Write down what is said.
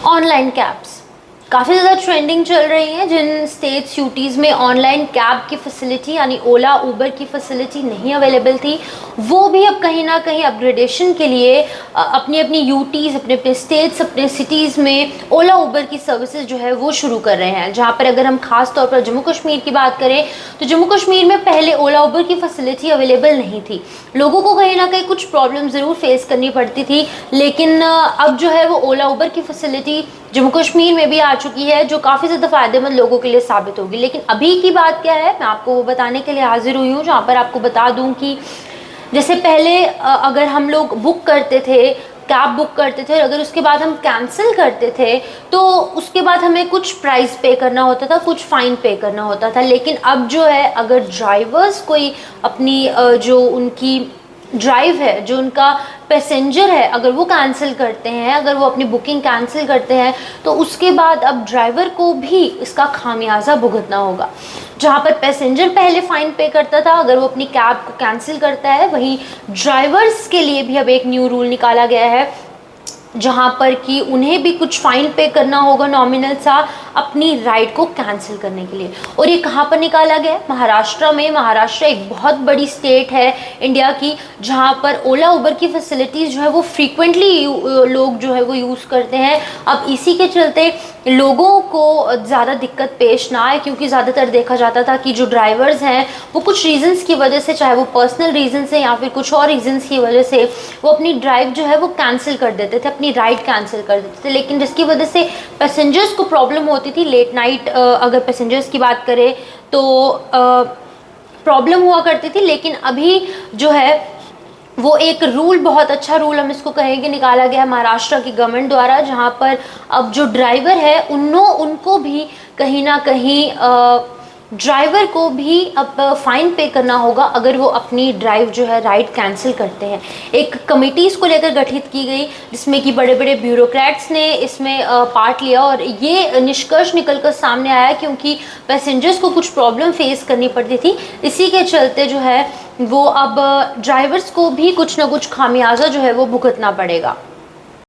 Online cabs काफ़ी ज़्यादा trending चल रही हैं। जिन स्टेट्स यूटीज़ में ऑनलाइन कैब की फैसिलिटी यानी ओला उबर की फैसिलिटी नहीं अवेलेबल थी, वो भी अब कहीं ना कहीं अपग्रेडेशन के लिए अपनी अपनी यूटीज़, अपने अपने स्टेट्स, अपने सिटीज़ में ओला उबर की सर्विसेज जो है वो शुरू कर रहे हैं। जहाँ पर अगर हम खास तौर पर जम्मू कश्मीर की बात करें तो जम्मू कश्मीर में पहले ओला उबर की फैसिलिटी अवेलेबल नहीं थी। लोगों को कहीं ना कहीं कुछ प्रॉब्लम ज़रूर फेस करनी पड़ती थी, लेकिन अब जो है वो ओला उबर की फैसिलिटी जम्मू कश्मीर में भी आ चुकी है, जो काफ़ी ज़्यादा फ़ायदेमंद लोगों के लिए साबित होगी। लेकिन अभी की बात क्या है, मैं आपको वो बताने के लिए हाजिर हुई हूँ, जहाँ पर आपको बता दूँ कि जैसे पहले अगर हम लोग बुक करते थे, कैब बुक करते थे और अगर उसके बाद हम कैंसिल करते थे तो उसके बाद हमें कुछ प्राइस पे करना होता था, कुछ फ़ाइन पे करना होता था। लेकिन अब जो है, अगर ड्राइवर्स कोई अपनी जो उनकी ड्राइव है, जो उनका पैसेंजर है, अगर वो कैंसिल करते हैं, अगर वो अपनी बुकिंग कैंसिल करते हैं, तो उसके बाद अब ड्राइवर को भी इसका खामियाजा भुगतना होगा। जहाँ पर पैसेंजर पहले फ़ाइन पे करता था अगर वो अपनी कैब को कैंसिल करता है, वहीं ड्राइवर्स के लिए भी अब एक न्यू रूल निकाला गया है, जहाँ पर कि उन्हें भी कुछ फ़ाइन पे करना होगा नॉमिनल सा अपनी राइड को कैंसिल करने के लिए। और ये कहाँ पर निकाला गया है? महाराष्ट्र में। महाराष्ट्र एक बहुत बड़ी स्टेट है इंडिया की, जहाँ पर ओला उबर की फैसिलिटीज़ जो है वो फ्रीक्वेंटली लोग जो है वो यूज़ करते हैं। अब इसी के चलते लोगों को ज़्यादा दिक्कत पेश ना आए, क्योंकि ज़्यादातर देखा जाता था कि जो ड्राइवर्स हैं वो कुछ रीज़न्स की वजह से, चाहे वो पर्सनल रीज़न्स हैं या फिर कुछ और रीज़न्स की वजह से, वो अपनी ड्राइव जो है वो कैंसिल कर देते थे, अपनी राइड कैंसिल कर देते थे। लेकिन जिसकी वजह से पैसेंजर्स को प्रॉब्लम होती थी। लेट नाइट अगर पैसेंजर्स की बात करें तो प्रॉब्लम हुआ करती थी। लेकिन अभी जो है वो एक रूल, बहुत अच्छा रूल हम इसको कहेंगे, निकाला गया है महाराष्ट्र की गवर्नमेंट द्वारा, जहाँ पर अब जो ड्राइवर है उनको भी कहीं ना कहीं ड्राइवर को भी अब फ़ाइन पे करना होगा अगर वो अपनी ड्राइव जो है राइड कैंसिल करते हैं। एक कमेटी इसको लेकर गठित की गई, जिसमें कि बड़े बड़े ब्यूरोक्रेट्स ने इसमें पार्ट लिया और ये निष्कर्ष निकलकर सामने आया, क्योंकि पैसेंजर्स को कुछ प्रॉब्लम फेस करनी पड़ती थी। इसी के चलते जो है वो अब ड्राइवर्स को भी कुछ ना कुछ खामियाजा जो है वो भुगतना पड़ेगा।